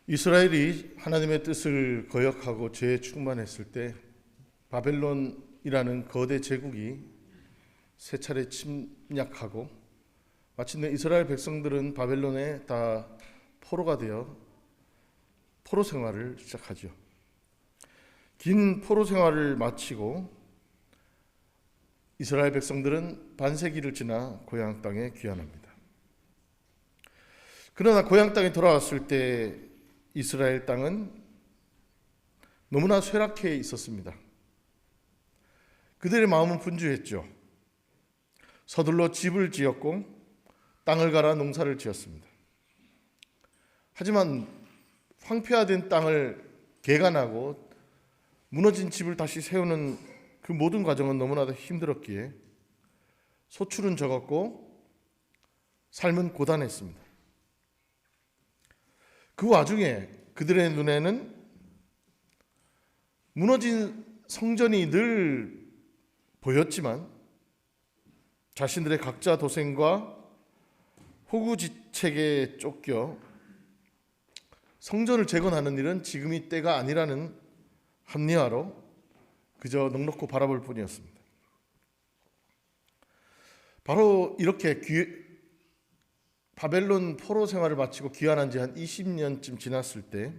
이스라엘이 하나님의 뜻을 거역하고 죄에 충만했을 때 바벨론이라는 거대 제국이 세 차례 침략하고 마침내 이스라엘 백성들은 바벨론에 다 포로가 되어 포로 생활을 시작하죠. 긴 포로 생활을 마치고 이스라엘 백성들은 반세기를 지나 고향 땅에 귀환합니다. 그러나 고향 땅에 돌아왔을 때 이스라엘 땅은 너무나 쇠락해 있었습니다. 그들의 마음은 분주했죠. 서둘러 집을 지었고 땅을 갈아 농사를 지었습니다. 하지만 황폐화된 땅을 개간하고 무너진 집을 다시 세우는 그 모든 과정은 너무나도 힘들었기에 소출은 적었고 삶은 고단했습니다. 그 와중에 그들의 눈에는 무너진 성전이 늘 보였지만 자신들의 각자 도생과 호구지책에 쫓겨 성전을 재건하는 일은 지금이 때가 아니라는 합리화로 그저 넋놓고 바라볼 뿐이었습니다. 바로 이렇게 바벨론 포로 생활을 마치고 귀환한 지 한 20년쯤 지났을 때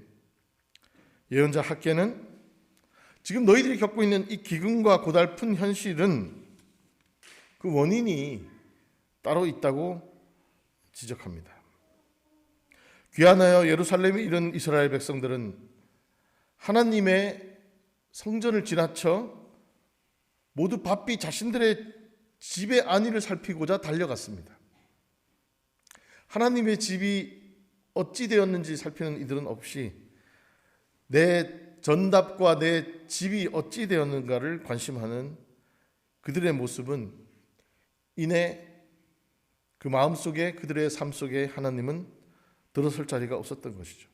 예언자 학개는 지금 너희들이 겪고 있는 이 기근과 고달픈 현실은 그 원인이 따로 있다고 지적합니다. 귀환하여 예루살렘에 이른 이스라엘 백성들은 하나님의 성전을 지나쳐 모두 바삐 자신들의 집의 안위를 살피고자 달려갔습니다. 하나님의 집이 어찌 되었는지 살피는 이들은 없이 내 전답과 내 집이 어찌 되었는가를 관심하는 그들의 모습은 이내 그 마음속에 그들의 삶 속에 하나님은 들어설 자리가 없었던 것이죠.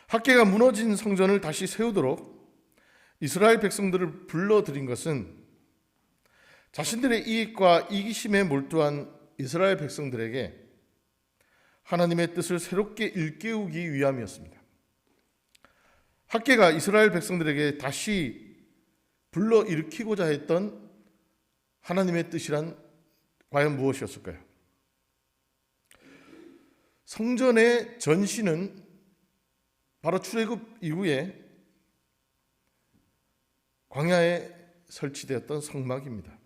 학개가 무너진 성전을 다시 세우도록 이스라엘 백성들을 불러들인 것은 자신들의 이익과 이기심에 몰두한 이스라엘 백성들에게 하나님의 뜻을 새롭게 일깨우기 위함이었습니다. 학개가 이스라엘 백성들에게 다시 불러일으키고자 했던 하나님의 뜻이란 과연 무엇이었을까요? 성전의 전신은 바로 출애굽 이후에 광야에 설치되었던 성막입니다.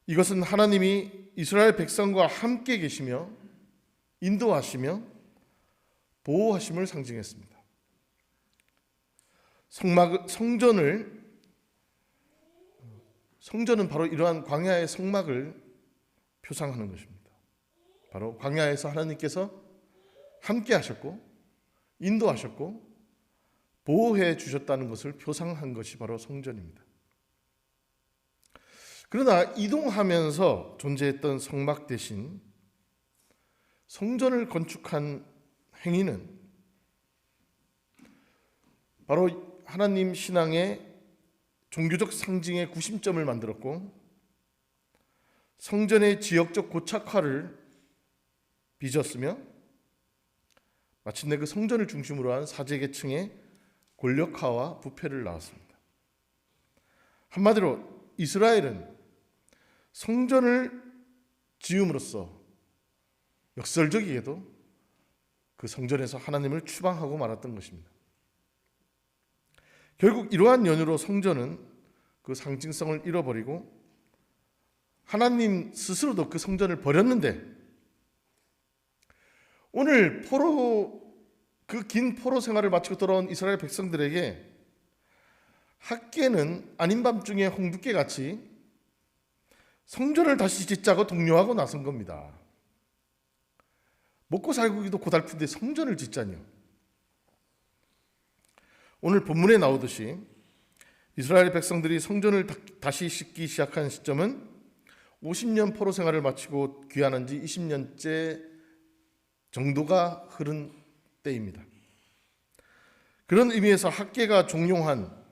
이것은 하나님이 이스라엘 백성과 함께 계시며 인도하시며 보호하심을 상징했습니다. 성전은 바로 이러한 광야의 성막을 표상하는 것입니다. 바로 광야에서 하나님께서 함께 하셨고 인도하셨고 보호해 주셨다는 것을 표상한 것이 바로 성전입니다. 그러나 이동하면서 존재했던 성막 대신 성전을 건축한 행위는 바로 하나님 신앙의 종교적 상징의 구심점을 만들었고 성전의 지역적 고착화를 빚었으며 마침내 그 성전을 중심으로 한 사제계층의 권력화와 부패를 낳았습니다. 한마디로 이스라엘은 성전을 지음으로써 역설적이게도 그 성전에서 하나님을 추방하고 말았던 것입니다. 결국 이러한 연유로 성전은 그 상징성을 잃어버리고 하나님 스스로도 그 성전을 버렸는데 오늘 그 긴 포로 생활을 마치고 돌아온 이스라엘 백성들에게 학개는 아닌 밤중에 홍두깨같이 성전을 다시 짓자고 독려하고 나선 겁니다. 먹고 살기도 고달픈데 성전을 짓자니요. 오늘 본문에 나오듯이 이스라엘 백성들이 성전을 다시 짓기 시작한 시점은 50년 포로 생활을 마치고 귀환한 지 20년째 정도가 흐른 때입니다. 그런 의미에서 학개가 종용한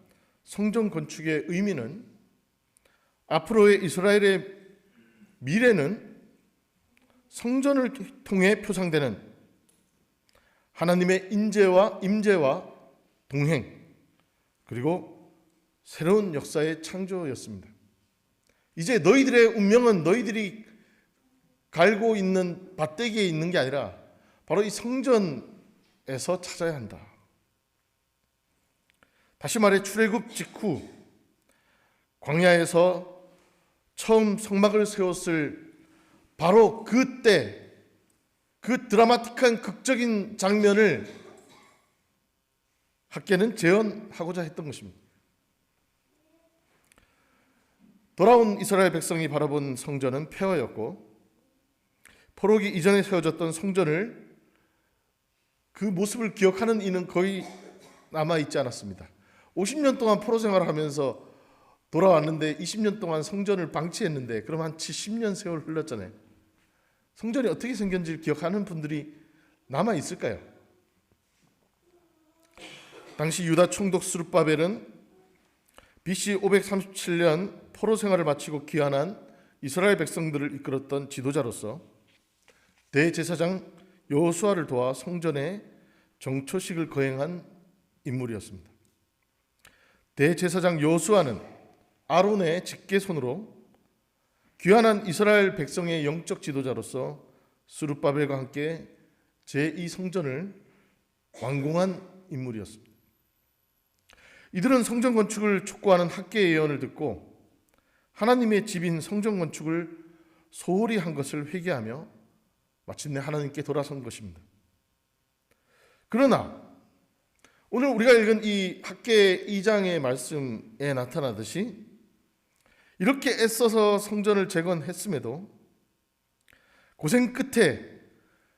성전 건축의 의미는 앞으로의 이스라엘의 미래는 성전을 통해 표상되는 하나님의 임재와 동행, 그리고 새로운 역사의 창조였습니다. 이제 너희들의 운명은 너희들이 갈고 있는 밭대기에 있는 게 아니라 바로 이 성전에서 찾아야 한다. 다시 말해 출애굽 직후 광야에서 처음 성막을 세웠을 바로 그때 그 드라마틱한 극적인 장면을 학개는 재현하고자 했던 것입니다. 돌아온 이스라엘 백성이 바라본 성전은 폐허였고 포로기 이전에 세워졌던 성전을 그 모습을 기억하는 이는 거의 남아있지 않았습니다. 50년 동안 포로 생활을 하면서 돌아왔는데 20년 동안 성전을 방치했는데 그럼 한 70년 세월 흘렀잖아요. 성전이 어떻게 생겼는지 기억하는 분들이 남아있을까요? 당시 유다 총독 스룹바벨은 BC 537년 포로 생활을 마치고 귀환한 이스라엘 백성들을 이끌었던 지도자로서 대제사장 여호수아를 도와 성전에 정초식을 거행한 인물이었습니다. 대제사장 여호수아는 아론의 직계손으로 귀환한 이스라엘 백성의 영적 지도자로서 스룹바벨과 함께 제2성전을 완공한 인물이었습니다. 이들은 성전 건축을 촉구하는 학개의 예언을 듣고 하나님의 집인 성전 건축을 소홀히 한 것을 회개하며 마침내 하나님께 돌아선 것입니다. 그러나 오늘 우리가 읽은 이 학개 2장의 말씀에 나타나듯이 이렇게 애써서 성전을 재건했음에도 고생 끝에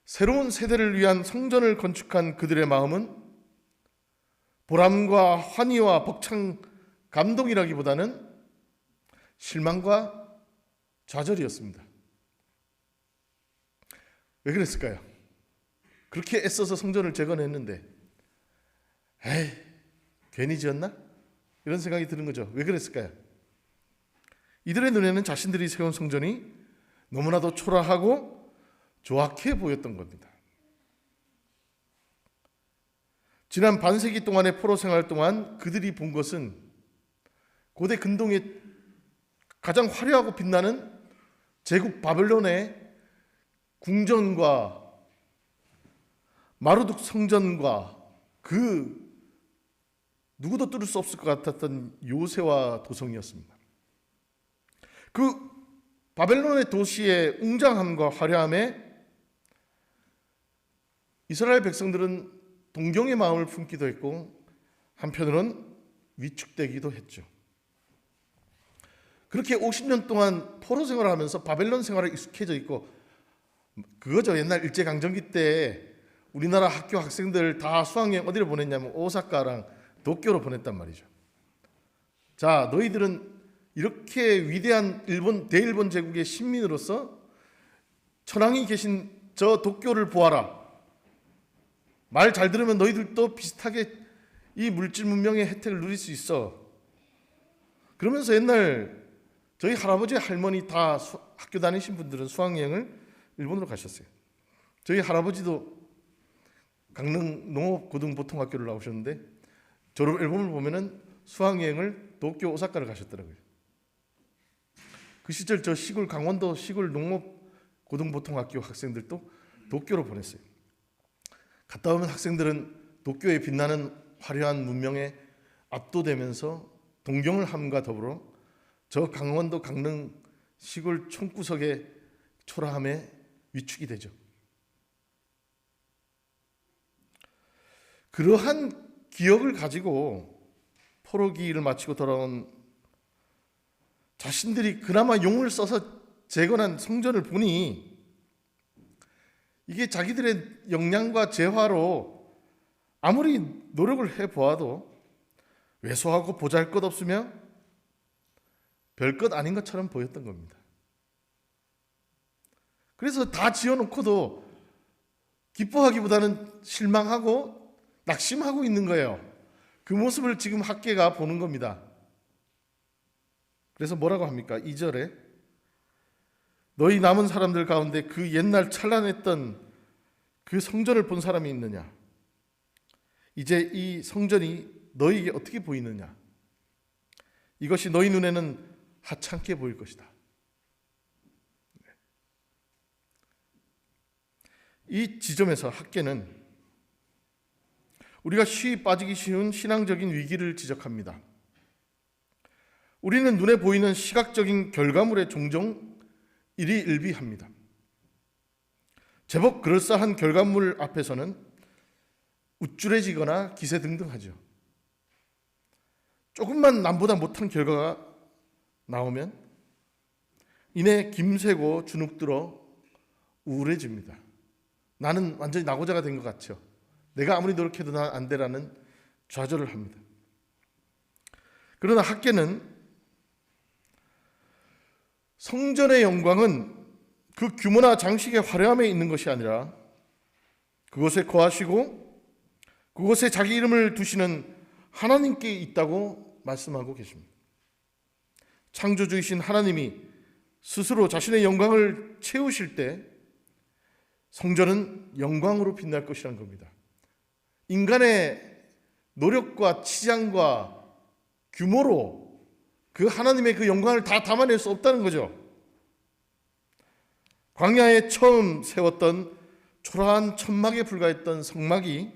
새로운 세대를 위한 성전을 건축한 그들의 마음은 보람과 환희와 벅찬 감동이라기보다는 실망과 좌절이었습니다. 왜 그랬을까요? 그렇게 애써서 성전을 재건했는데 에이, 괜히 지었나? 이런 생각이 드는 거죠. 왜 그랬을까요? 이들의 눈에는 자신들이 세운 성전이 너무나도 초라하고 조악해 보였던 겁니다. 지난 반세기 동안의 포로 생활 동안 그들이 본 것은 고대 근동의 가장 화려하고 빛나는 제국 바벨론의 궁전과 마르둑 성전과 그 누구도 뚫을 수 없을 것 같았던 요새와 도성이었습니다. 그 바벨론의 도시의 웅장함과 화려함에 이스라엘 백성들은 동경의 마음을 품기도 했고 한편으로는 위축되기도 했죠. 그렇게 50년 동안 포로 생활을 하면서 바벨론 생활에 익숙해져 있고 그거죠. 옛날 일제강점기 때 우리나라 학교 학생들 다 수학여행 어디로 보냈냐면 오사카랑 도쿄로 보냈단 말이죠. 자, 너희들은 이렇게 위대한 대일본 제국의 신민으로서 천황이 계신 저 도쿄를 보아라. 말 잘 들으면 너희들도 비슷하게 이 물질 문명의 혜택을 누릴 수 있어. 그러면서 옛날 저희 할아버지 할머니 다 학교 다니신 분들은 수학여행을 일본으로 가셨어요. 저희 할아버지도 강릉 농업고등보통학교를 나오셨는데 졸업 앨범을 보면은 수학여행을 도쿄 오사카를 가셨더라고요. 그 시절 저 시골 강원도 시골 농업고등보통학교 학생들도 도쿄로 보냈어요. 갔다 오면 학생들은 도쿄의 빛나는 화려한 문명에 압도되면서 동경을 함과 더불어 저 강원도 강릉 시골 촌구석의 초라함에 위축이 되죠. 그러한 기억을 가지고 포로기를 마치고 돌아온 자신들이 그나마 용을 써서 재건한 성전을 보니 이게 자기들의 역량과 재화로 아무리 노력을 해보아도 왜소하고 보잘것없으며 별것 아닌 것처럼 보였던 겁니다. 그래서 다 지어놓고도 기뻐하기보다는 실망하고 낙심하고 있는 거예요. 그 모습을 지금 학개가 보는 겁니다. 그래서 뭐라고 합니까? 2절에 너희 남은 사람들 가운데 그 옛날 찬란했던 그 성전을 본 사람이 있느냐? 이제 이 성전이 너희에게 어떻게 보이느냐? 이것이 너희 눈에는 하찮게 보일 것이다. 이 지점에서 학개는 우리가 쉬이 빠지기 쉬운 신앙적인 위기를 지적합니다. 우리는 눈에 보이는 시각적인 결과물에 종종 일희일비합니다. 제법 그럴싸한 결과물 앞에서는 우쭐해지거나 기세등등하죠. 조금만 남보다 못한 결과가 나오면 이내 김새고 주눅들어 우울해집니다. 나는 완전히 낙오자가 된 것 같죠. 내가 아무리 노력해도 난 안 되라는 좌절을 합니다. 그러나 학개는 성전의 영광은 그 규모나 장식의 화려함에 있는 것이 아니라 그곳에 거하시고 그곳에 자기 이름을 두시는 하나님께 있다고 말씀하고 계십니다. 창조주이신 하나님이 스스로 자신의 영광을 채우실 때 성전은 영광으로 빛날 것이라는 겁니다. 인간의 노력과 치장과 규모로 그 하나님의 그 영광을 다 담아낼 수 없다는 거죠. 광야에 처음 세웠던 초라한 천막에 불과했던 성막이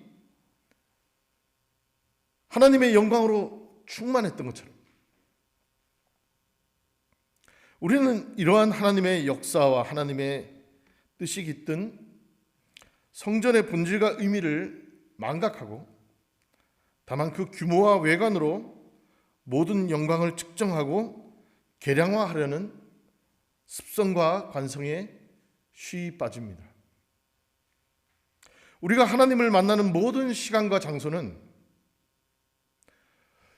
하나님의 영광으로 충만했던 것처럼 우리는 이러한 하나님의 역사와 하나님의 뜻이 깃든 성전의 본질과 의미를 망각하고 다만 그 규모와 외관으로 모든 영광을 측정하고 계량화하려는 습성과 관성에 쉬이 빠집니다. 우리가 하나님을 만나는 모든 시간과 장소는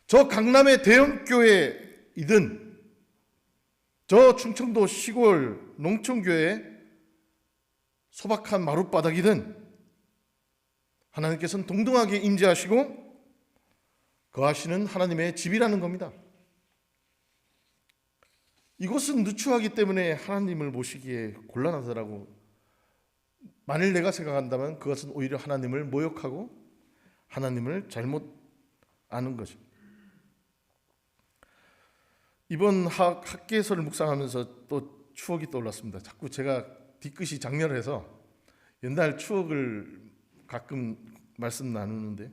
저 강남의 대형교회이든 저 충청도 시골 농촌교회 소박한 마룻바닥이든 하나님께서는 동등하게 임재하시고 거하시는 하나님의 집이라는 겁니다. 이곳은 누추하기 때문에 하나님을 모시기에 곤란하더라고. 만일 내가 생각한다면 그것은 오히려 하나님을 모욕하고 하나님을 잘못 아는 거죠. 이번 학개서를 묵상하면서 또 추억이 떠올랐습니다. 자꾸 제가 뒤끝이 장렬해서 옛날 추억을 가끔 말씀 나누는데,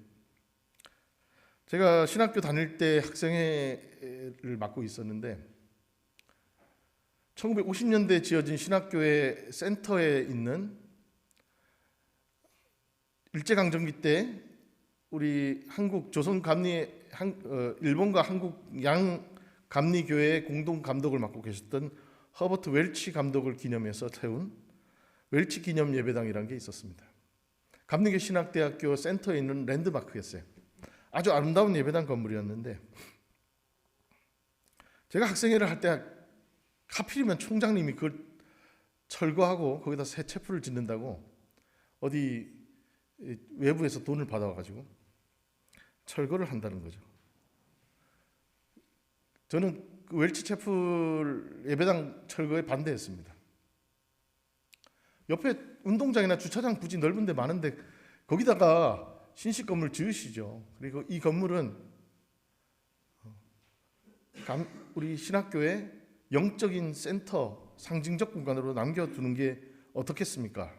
제가 신학교 다닐 때 학생회를 맡고 있었는데 1950년대에 지어진 신학교의 센터에 있는 일제강점기 때 우리 한국 조선 감리 일본과 한국 양 감리교회의 공동 감독을 맡고 계셨던 허버트 웰치 감독을 기념해서 세운 웰치 기념 예배당이라는 게 있었습니다. 감리교 신학대학교 센터에 있는 랜드마크였어요. 아주 아름다운 예배당 건물이었는데 제가 학생회를 할 때 하필이면 총장님이 그걸 철거하고 거기다 새 채플을 짓는다고 어디 외부에서 돈을 받아와가지고 철거를 한다는 거죠. 저는 그 웰치 채플 예배당 철거에 반대했습니다. 옆에 운동장이나 주차장 부지 넓은 데 많은데 거기다가 신식 건물 지으시죠. 그리고 이 건물은 우리 신학교의 영적인 센터, 상징적 공간으로 남겨두는 게 어떻겠습니까?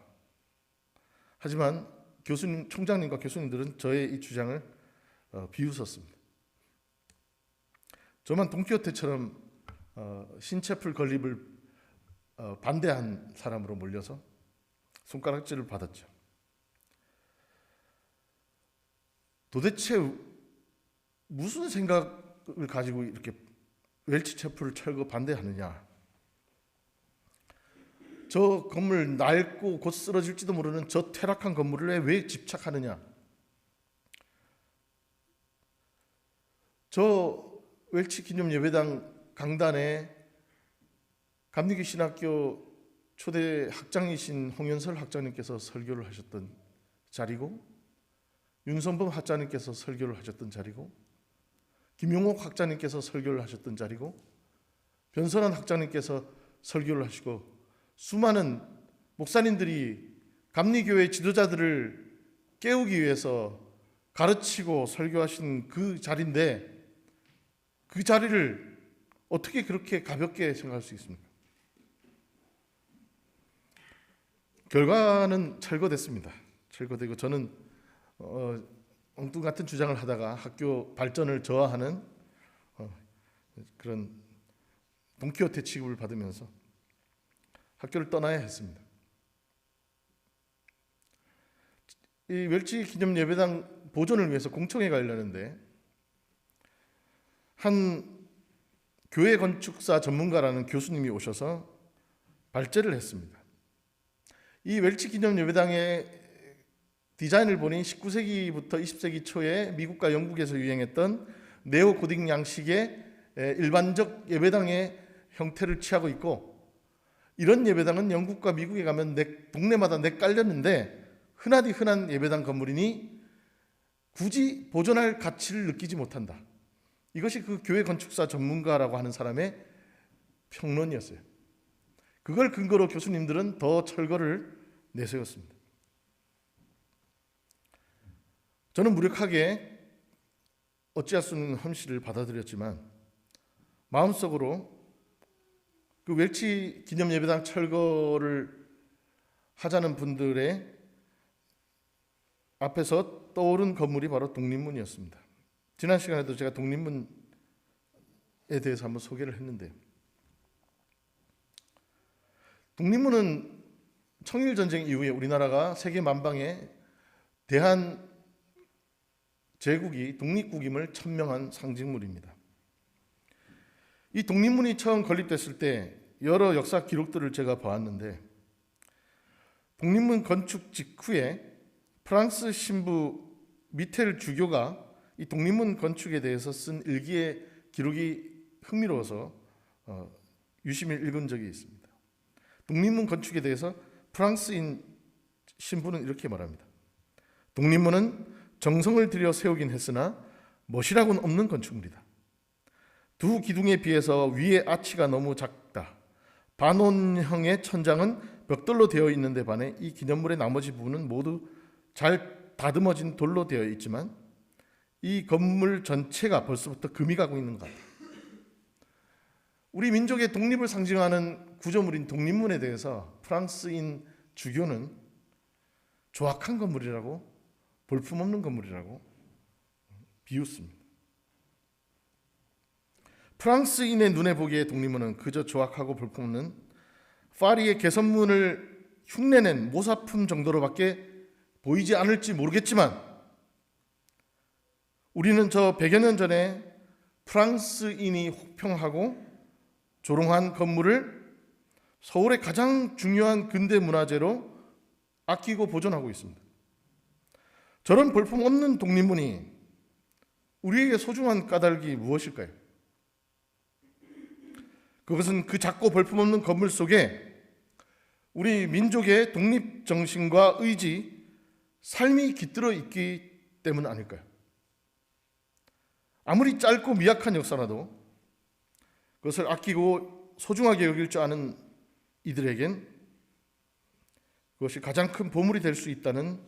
하지만 교수님, 총장님과 교수님들은 저의 이 주장을 비웃었습니다. 저만 돈키호테처럼 신채플 건립을 반대한 사람으로 몰려서 손가락질을 받았죠. 도대체 무슨 생각을 가지고 이렇게 웰치 채플을 철거 반대하느냐? 저 건물 낡고 곧 쓰러질지도 모르는 저 퇴락한 건물에 왜 집착하느냐? 저 웰치 기념 예배당 강단에 감리교 신학교 초대 학장이신 홍연설 학장님께서 설교를 하셨던 자리고, 윤성범 학장님께서 설교를 하셨던 자리고, 김용옥 학장님께서 설교를 하셨던 자리고, 변선한 학장님께서 설교를 하시고, 수많은 목사님들이 감리교회 지도자들을 깨우기 위해서 가르치고 설교하신 그 자리인데 그 자리를 어떻게 그렇게 가볍게 생각할 수 있습니까? 결과는 철거됐습니다. 철거되고 저는 엉뚱 같은 주장을 하다가 학교 발전을 저하하는 그런 돈키호테 취급을 받으면서 학교를 떠나야 했습니다. 이 웰치 기념 예배당 보존을 위해서 공청회가 열렸는데 한 교회 건축사 전문가라는 교수님이 오셔서 발제를 했습니다. 이 웰치 기념 예배당의 디자인을 보니 19세기부터 20세기 초에 미국과 영국에서 유행했던 네오 고딕 양식의 일반적 예배당의 형태를 취하고 있고, 이런 예배당은 영국과 미국에 가면 동네마다 깔렸는데 흔하디 흔한 예배당 건물이니 굳이 보존할 가치를 느끼지 못한다. 이것이 그 교회 건축사 전문가라고 하는 사람의 평론이었어요. 그걸 근거로 교수님들은 더 철거를 내세웠습니다. 저는 무력하게 어찌할 수 없는 헌시를 받아들였지만 마음속으로 그 웰치 기념 예배당 철거를 하자는 분들의 앞에서 떠오른 건물이 바로 독립문이었습니다. 지난 시간에도 제가 독립문에 대해서 한번 소개를 했는데, 독립문은 청일전쟁 이후에 우리나라가 세계 만방에 대한 제국이 독립국임을 천명한 상징물입니다. 이 독립문이 처음 건립됐을 때 여러 역사 기록들을 제가 보았는데, 독립문 건축 직후에 프랑스 신부 미텔 주교가 이 독립문 건축에 대해서 쓴 일기의 기록이 흥미로워서 유심히 읽은 적이 있습니다. 독립문 건축에 대해서 프랑스인 신부는 이렇게 말합니다. 독립문은 정성을 들여 세우긴 했으나 멋이라고는 없는 건축물이다. 두 기둥에 비해서 위의 아치가 너무 작다. 반원형의 천장은 벽돌로 되어 있는데 반해 이 기념물의 나머지 부분은 모두 잘 다듬어진 돌로 되어 있지만 이 건물 전체가 벌써부터 금이 가고 있는 것 같아요. 우리 민족의 독립을 상징하는 구조물인 독립문에 대해서 프랑스인 주교는 조악한 건물이라고, 볼품없는 건물이라고 비웃습니다. 프랑스인의 눈에 보기에 독립문은 그저 조악하고 볼품없는 파리의 개선문을 흉내낸 모사품 정도로밖에 보이지 않을지 모르겠지만, 우리는 저 100여 년 전에 프랑스인이 혹평하고 조롱한 건물을 서울의 가장 중요한 근대 문화재로 아끼고 보존하고 있습니다. 저런 볼품없는 독립문이 우리에게 소중한 까닭이 무엇일까요? 그것은 그 작고 볼품없는 건물 속에 우리 민족의 독립정신과 의지, 삶이 깃들어 있기 때문 아닐까요? 아무리 짧고 미약한 역사라도 그것을 아끼고 소중하게 여길 줄 아는 이들에겐 그것이 가장 큰 보물이 될 수 있다는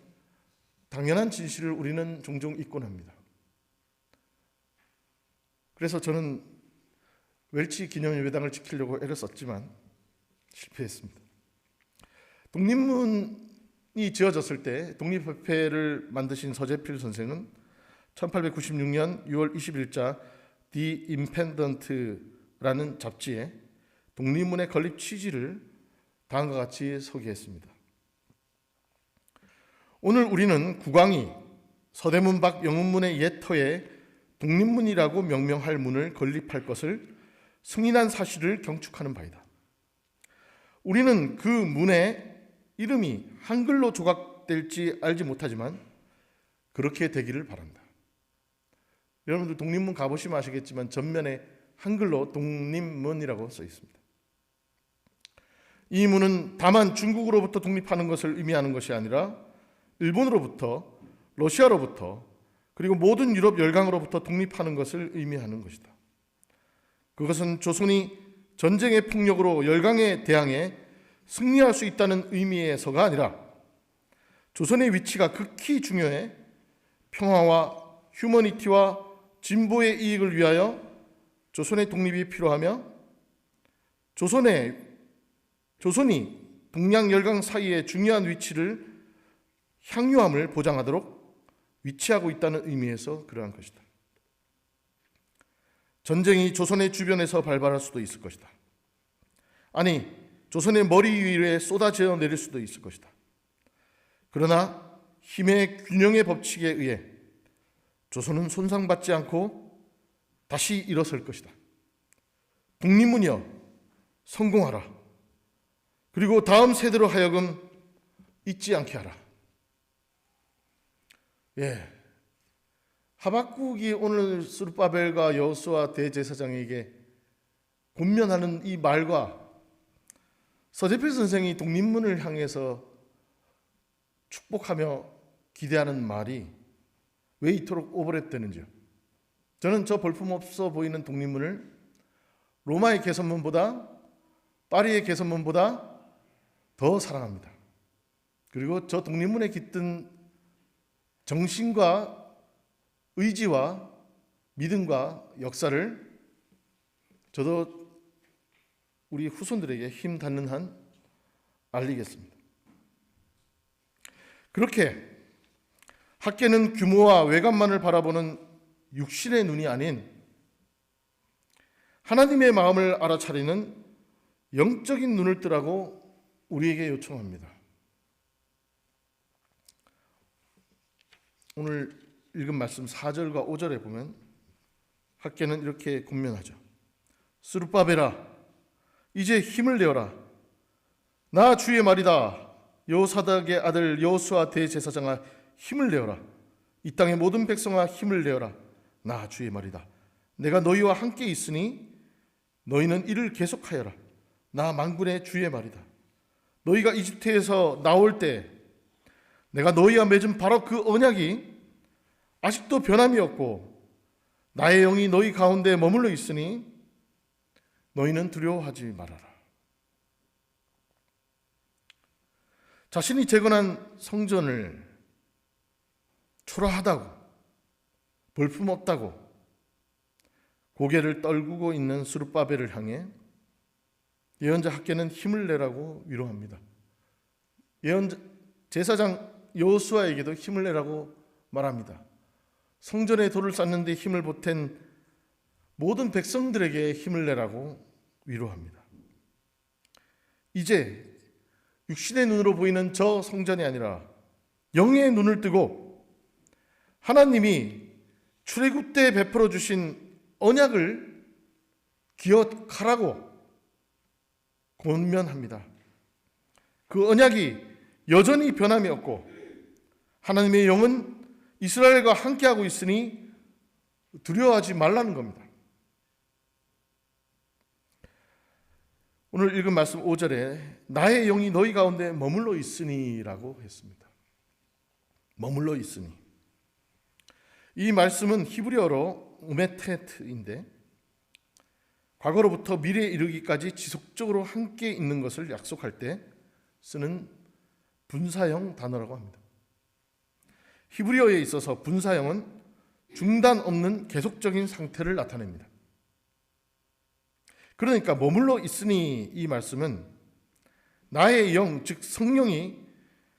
당연한 진실을 우리는 종종 잊곤 합니다. 그래서 저는 웰치 기념예배당을 지키려고 애를 썼지만 실패했습니다. 독립문이 지어졌을 때 독립협회를 만드신 서재필 선생은 1896년 6월 20일자 디 인펜던트라는 잡지에 독립문의 건립 취지를 다음과 같이 소개했습니다. 오늘 우리는 국왕이 서대문 밖 영문문의 옛 터에 독립문이라고 명명할 문을 건립할 것을 승인한 사실을 경축하는 바이다. 우리는 그 문의 이름이 한글로 조각될지 알지 못하지만 그렇게 되기를 바란다. 여러분들 독립문 가보시면 아시겠지만 전면에 한글로 독립문이라고 써 있습니다. 이 문은 다만 중국으로부터 독립하는 것을 의미하는 것이 아니라 일본으로부터, 러시아로부터, 그리고 모든 유럽 열강으로부터 독립하는 것을 의미하는 것이다. 그것은 조선이 전쟁의 폭력으로 열강에 대항해 승리할 수 있다는 의미에서가 아니라 조선의 위치가 극히 중요해 평화와 휴머니티와 진보의 이익을 위하여 조선의 독립이 필요하며 조선이 북양 열강 사이의 중요한 위치를 향유함을 보장하도록 위치하고 있다는 의미에서 그러한 것이다. 전쟁이 조선의 주변에서 발발할 수도 있을 것이다. 아니, 조선의 머리 위에 쏟아져 내릴 수도 있을 것이다. 그러나 힘의 균형의 법칙에 의해 조선은 손상받지 않고 다시 일어설 것이다. 독립문이여 성공하라. 그리고 다음 세대로 하여금 잊지 않게 하라. 하박국이 오늘 스룹바벨과 여호수아 대제사장에게 권면하는 이 말과 서재필 선생이 독립문을 향해서 축복하며 기대하는 말이 왜 이토록 오버랩되는지요. 저는 저 볼품없어 보이는 독립문을 로마의 개선문보다 파리의 개선문보다 더 사랑합니다. 그리고 저 독립문에 깃든 정신과 의지와 믿음과 역사를 저도 우리 후손들에게 힘 닿는 한 알리겠습니다. 그렇게 학계는 규모와 외관만을 바라보는 육신의 눈이 아닌 하나님의 마음을 알아차리는 영적인 눈을 뜨라고 우리에게 요청합니다. 오늘 읽은 말씀 4절과 5절에 보면 학계는 이렇게 권면하죠. 스룹바벨아, 이제 힘을 내어라. 나 주의 말이다. 여호사닥의 아들 여호수아 대제사장아, 힘을 내어라. 이 땅의 모든 백성아, 힘을 내어라. 나 주의 말이다. 내가 너희와 함께 있으니 너희는 이를 계속하여라. 나 만군의 주의 말이다. 너희가 이집트에서 나올 때 내가 너희와 맺은 바로 그 언약이 아직도 변함이 없고 나의 영이 너희 가운데 머물러 있으니 너희는 두려워하지 말아라. 자신이 재건한 성전을 초라하다고, 볼품없다고 고개를 떨구고 있는 스룹바벨을 향해 예언자 학계는 힘을 내라고 위로합니다. 제사장 여호수아에게도 힘을 내라고 말합니다. 성전에 돌을 쌓는 데 힘을 보탠 모든 백성들에게 힘을 내라고 위로합니다. 이제 육신의 눈으로 보이는 저 성전이 아니라 영의 눈을 뜨고 하나님이 출애굽 때 베풀어 주신 언약을 기억하라고 권면합니다. 그 언약이 여전히 변함이 없고 하나님의 영은 이스라엘과 함께하고 있으니 두려워하지 말라는 겁니다. 오늘 읽은 말씀 5절에 나의 영이 너희 가운데 머물러 있으니라고 했습니다. 머물러 있으니. 이 말씀은 히브리어로 우메테트인데 과거로부터 미래에 이르기까지 지속적으로 함께 있는 것을 약속할 때 쓰는 분사형 단어라고 합니다. 히브리어에 있어서 분사형은 중단 없는 계속적인 상태를 나타냅니다. 그러니까 머물러 있으니 이 말씀은 나의 영, 즉 성령이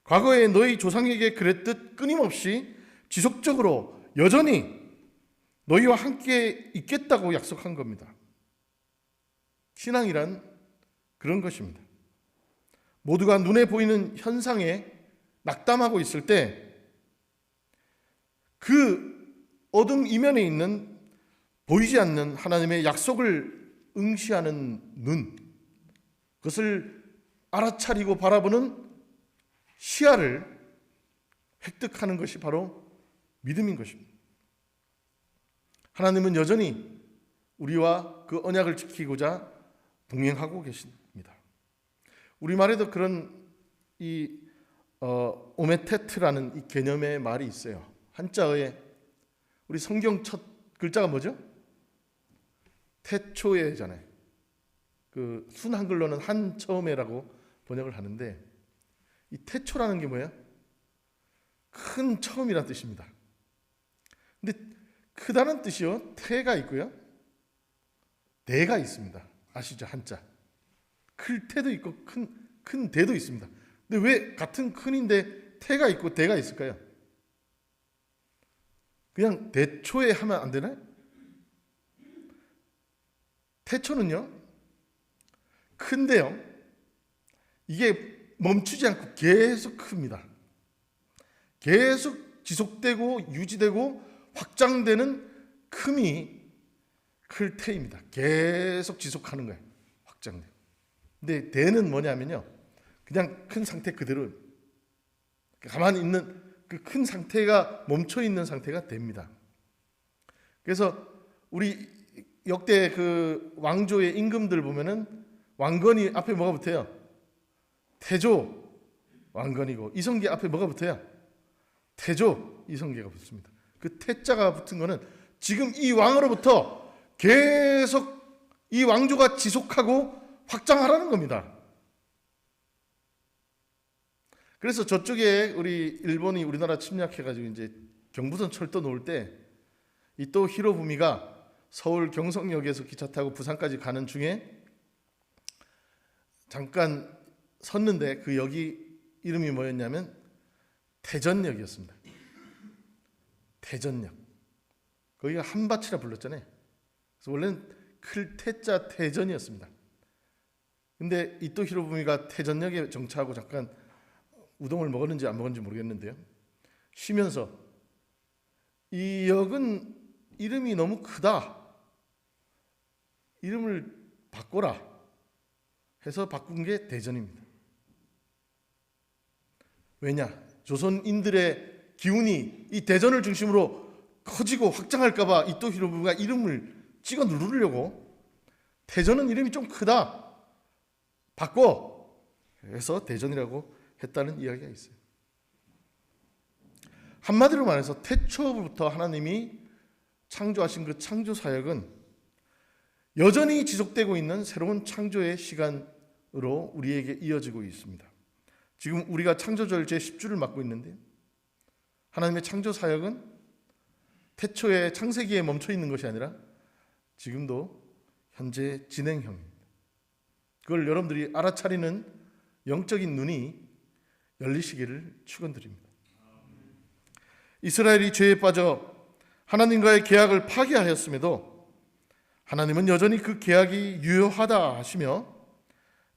과거에 너희 조상에게 그랬듯 끊임없이 지속적으로 여전히 너희와 함께 있겠다고 약속한 겁니다. 신앙이란 그런 것입니다. 모두가 눈에 보이는 현상에 낙담하고 있을 때 그 어둠 이면에 있는 보이지 않는 하나님의 약속을 응시하는 눈, 그것을 알아차리고 바라보는 시야를 획득하는 것이 바로 믿음인 것입니다. 하나님은 여전히 우리와 그 언약을 지키고자 동행하고 계십니다. 우리말에도 그런 이 오메테트라는 이 개념의 말이 있어요. 한자어에 우리 성경 첫 글자가 뭐죠? 태초에잖아요. 그 순한글로는 한처음에라고 번역을 하는데 이 태초라는 게 뭐예요? 큰 처음이라는 뜻입니다. 근데 크다는 뜻이요, 태가 있고요, 대가 있습니다. 아시죠? 한자. 클 태도 있고 큰 대도 있습니다. 근데 왜 같은 큰인데 태가 있고 대가 있을까요? 그냥 대초에 하면 안 되나요? 태초는요, 큰데요, 이게 멈추지 않고 계속 큽니다. 계속 지속되고 유지되고 확장되는 큼이 클 태입니다. 계속 지속하는 거예요. 확장돼요. 근데 대는 뭐냐면요, 그냥 큰 상태 그대로 가만히 있는 그 큰 상태가 멈춰 있는 상태가 됩니다. 그래서 우리 역대 그 왕조의 임금들 보면은 왕건이 앞에 뭐가 붙어요? 태조 왕건이고, 이성계 앞에 뭐가 붙어요? 태조 이성계가 붙습니다. 그 태자가 붙은 거는 지금 이 왕으로부터 계속 이 왕조가 지속하고 확장하라는 겁니다. 그래서 저쪽에 우리 일본이 우리나라 침략해가지고 이제 경부선 철도 놓을 때 이또 히로부미가 서울 경성역에서 기차 타고 부산까지 가는 중에 잠깐 섰는데 그 역이 이름이 뭐였냐면 태전역이었습니다. 태전역. 거기가 한밭이라 불렀잖아요. 그래서 원래는 클 태자 태전이었습니다. 근데 이또 히로부미가 태전역에 정차하고 잠깐 우동을 먹었는지 안 먹었는지 모르겠는데요, 쉬면서 이 역은 이름이 너무 크다, 이름을 바꿔라 해서 바꾼 게 대전입니다. 왜냐? 조선인들의 기운이 이 대전을 중심으로 커지고 확장할까 봐 이또 히로부미가 이름을 찍어 누르려고 대전은 이름이 좀 크다, 바꿔 해서 대전이라고 했다는 이야기가 있어요. 한마디로 말해서 태초부터 하나님이 창조하신 그 창조 사역은 여전히 지속되고 있는 새로운 창조의 시간으로 우리에게 이어지고 있습니다. 지금 우리가 창조절 제10주를 맞고 있는데, 하나님의 창조 사역은 태초의 창세기에 멈춰 있는 것이 아니라 지금도 현재 진행형입니다. 그걸 여러분들이 알아차리는 영적인 눈이 열리시기를 축원드립니다. 이스라엘이 죄에 빠져 하나님과의 계약을 파기하였음에도 하나님은 여전히 그 계약이 유효하다 하시며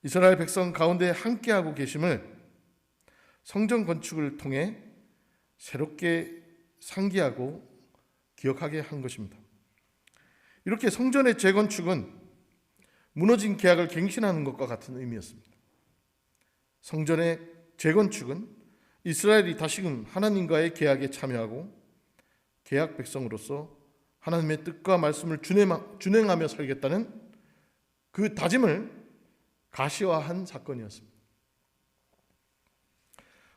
이스라엘 백성 가운데 함께하고 계심을 성전 건축을 통해 새롭게 상기하고 기억하게 한 것입니다. 이렇게 성전의 재건축은 무너진 계약을 갱신하는 것과 같은 의미였습니다. 성전의 재건축은 이스라엘이 다시금 하나님과의 계약에 참여하고 계약 백성으로서 하나님의 뜻과 말씀을 준행하며 살겠다는 그 다짐을 가시화한 사건이었습니다.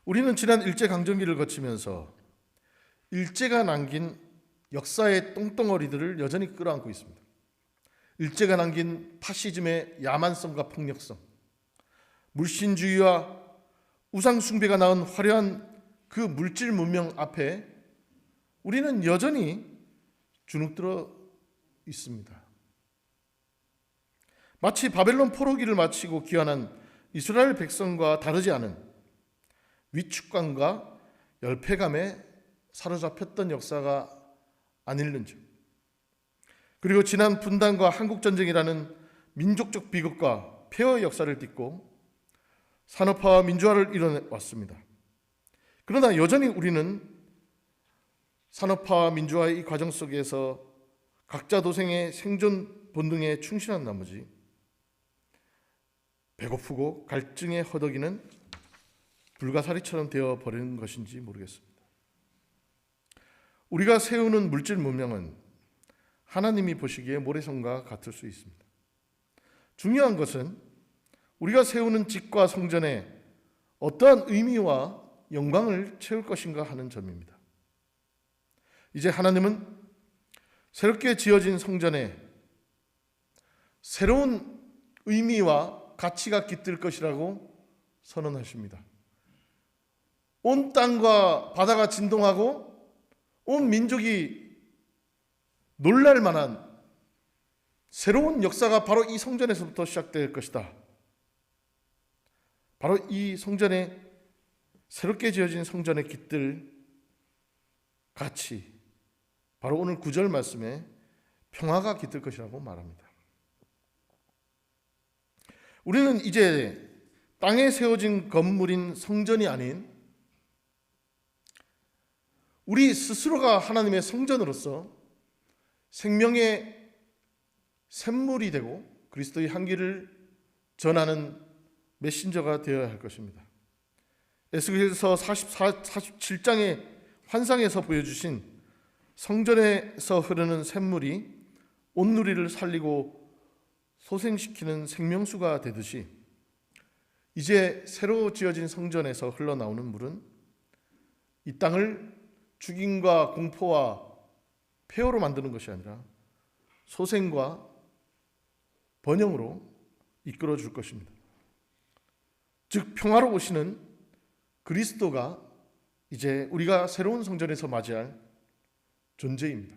우리는 지난 일제강점기를 거치면서 일제가 남긴 역사의 똥덩어리들을 여전히 끌어안고 있습니다. 일제가 남긴 파시즘의 야만성과 폭력성, 물신주의와 우상숭배가 낳은 화려한 그 물질 문명 앞에 우리는 여전히 주눅들어 있습니다. 마치 바벨론 포로기를 마치고 귀환한 이스라엘 백성과 다르지 않은 위축감과 열패감에 사로잡혔던 역사가 아닐는지, 그리고 지난 분단과 한국전쟁이라는 민족적 비극과 폐허의 역사를 딛고 산업화와 민주화를 이뤄왔습니다. 그러나 여전히 우리는 산업화와 민주화의 이 과정 속에서 각자 도생의 생존 본능에 충실한 나머지 배고프고 갈증에 허덕이는 불가사리처럼 되어버리는 것인지 모르겠습니다. 우리가 세우는 물질 문명은 하나님이 보시기에 모래성과 같을 수 있습니다. 중요한 것은 우리가 세우는 집과 성전에 어떠한 의미와 영광을 채울 것인가 하는 점입니다. 이제 하나님은 새롭게 지어진 성전에 새로운 의미와 가치가 깃들 것이라고 선언하십니다. 온 땅과 바다가 진동하고 온 민족이 놀랄 만한 새로운 역사가 바로 이 성전에서부터 시작될 것이다. 바로 이 성전에, 새롭게 지어진 성전의 깃들 같이 바로 오늘 9절 말씀에 평화가 깃들 것이라고 말합니다. 우리는 이제 땅에 세워진 건물인 성전이 아닌 우리 스스로가 하나님의 성전으로서 생명의 샘물이 되고 그리스도의 향기를 전하는 메신저가 되어야 할 것입니다. 에스겔서 47장의 환상에서 보여주신 성전에서 흐르는 샘물이 온누리를 살리고 소생시키는 생명수가 되듯이 이제 새로 지어진 성전에서 흘러나오는 물은 이 땅을 죽임과 공포와 폐허로 만드는 것이 아니라 소생과 번영으로 이끌어 줄 것입니다. 즉 평화로 오시는 그리스도가 이제 우리가 새로운 성전에서 맞이할 존재입니다.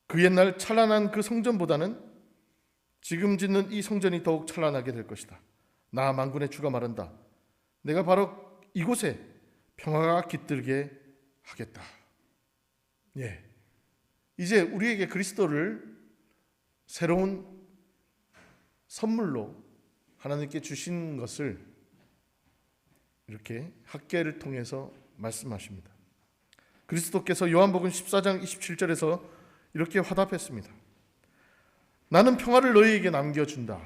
그 옛날 찬란한 그 성전보다는 지금 짓는 이 성전이 더욱 찬란하게 될 것이다. 나 만군의 주가 말한다. 내가 바로 이곳에 평화가 깃들게 하겠다. 예. 이제 우리에게 그리스도를 새로운 선물로 하나님께 주신 것을 이렇게 학계를 통해서 말씀하십니다. 그리스도께서 요한복음 14장 27절에서 이렇게 화답했습니다. 나는 평화를 너희에게 남겨준다.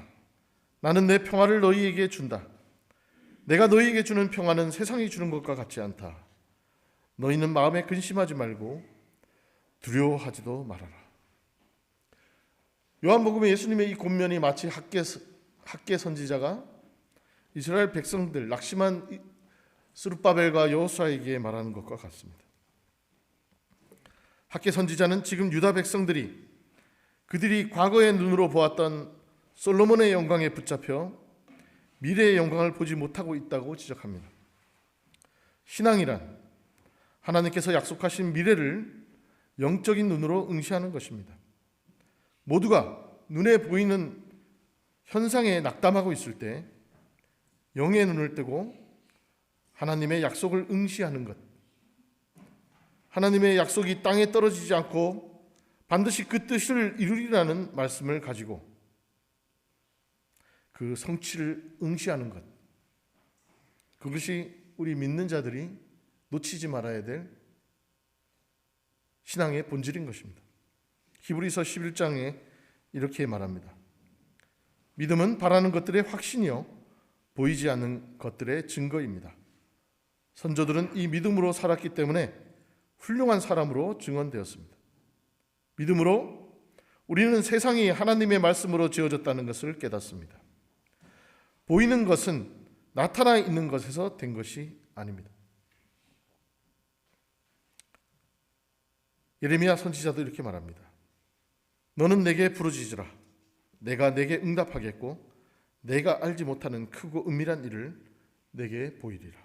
나는 내 평화를 너희에게 준다. 내가 너희에게 주는 평화는 세상이 주는 것과 같지 않다. 너희는 마음에 근심하지 말고 두려워하지도 말아라. 요한복음에 예수님의 이 권면이 마치 학계 선지자가 이스라엘 백성들, 낙심한 스룹바벨과 여호수아에게 말하는 것과 같습니다. 학계 선지자는 지금 유다 백성들이 그들이 과거의 눈으로 보았던 솔로몬의 영광에 붙잡혀 미래의 영광을 보지 못하고 있다고 지적합니다. 신앙이란 하나님께서 약속하신 미래를 영적인 눈으로 응시하는 것입니다. 모두가 눈에 보이는 현상에 낙담하고 있을 때 영의 눈을 뜨고 하나님의 약속을 응시하는 것, 하나님의 약속이 땅에 떨어지지 않고 반드시 그 뜻을 이루리라는 말씀을 가지고 그 성취를 응시하는 것, 그것이 우리 믿는 자들이 놓치지 말아야 될 신앙의 본질인 것입니다. 히브리서 11장에 이렇게 말합니다. 믿음은 바라는 것들의 확신이요 보이지 않는 것들의 증거입니다. 선조들은 이 믿음으로 살았기 때문에 훌륭한 사람으로 증언되었습니다. 믿음으로 우리는 세상이 하나님의 말씀으로 지어졌다는 것을 깨닫습니다. 보이는 것은 나타나 있는 것에서 된 것이 아닙니다. 예레미야 선지자도 이렇게 말합니다. 너는 내게 부르짖으라. 내가 내게 응답하겠고 내가 알지 못하는 크고 은밀한 일을 내게 보이리라.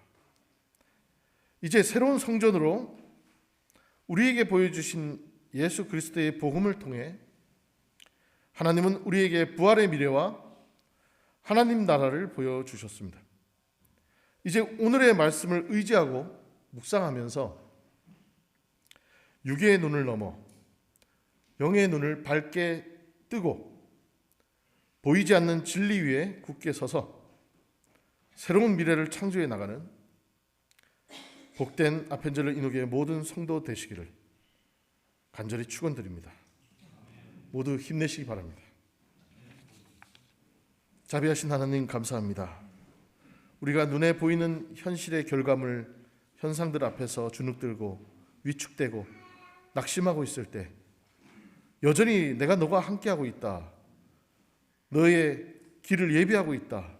이제 새로운 성전으로 우리에게 보여주신 예수 그리스도의 복음을 통해 하나님은 우리에게 부활의 미래와 하나님 나라를 보여주셨습니다. 이제 오늘의 말씀을 의지하고 묵상하면서 육의 눈을 넘어 영의 눈을 밝게 뜨고 보이지 않는 진리 위에 굳게 서서 새로운 미래를 창조해 나가는 복된 아펜젤러 인후교의 모든 성도 되시기를 간절히 축원드립니다. 모두 힘내시기 바랍니다. 자비하신 하나님 감사합니다. 우리가 눈에 보이는 현실의 결과물, 현상들 앞에서 주눅들고 위축되고 낙심하고 있을 때 여전히 내가 너와 함께하고 있다, 너의 길을 예비하고 있다,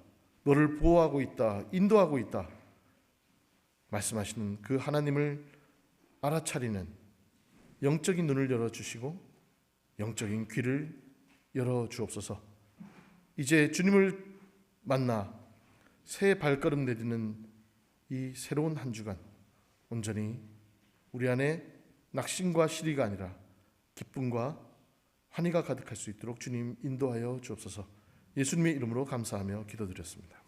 너를 보호하고 있다, 인도하고 있다 말씀하시는 그 하나님을 알아차리는 영적인 눈을 열어주시고 영적인 귀를 열어주옵소서. 이제 주님을 만나 새 발걸음 내딛는 이 새로운 한 주간 온전히 우리 안에 낙심과 시리가 아니라 기쁨과 환희가 가득할 수 있도록 주님 인도하여 주옵소서. 예수님의 이름으로 감사하며 기도드렸습니다.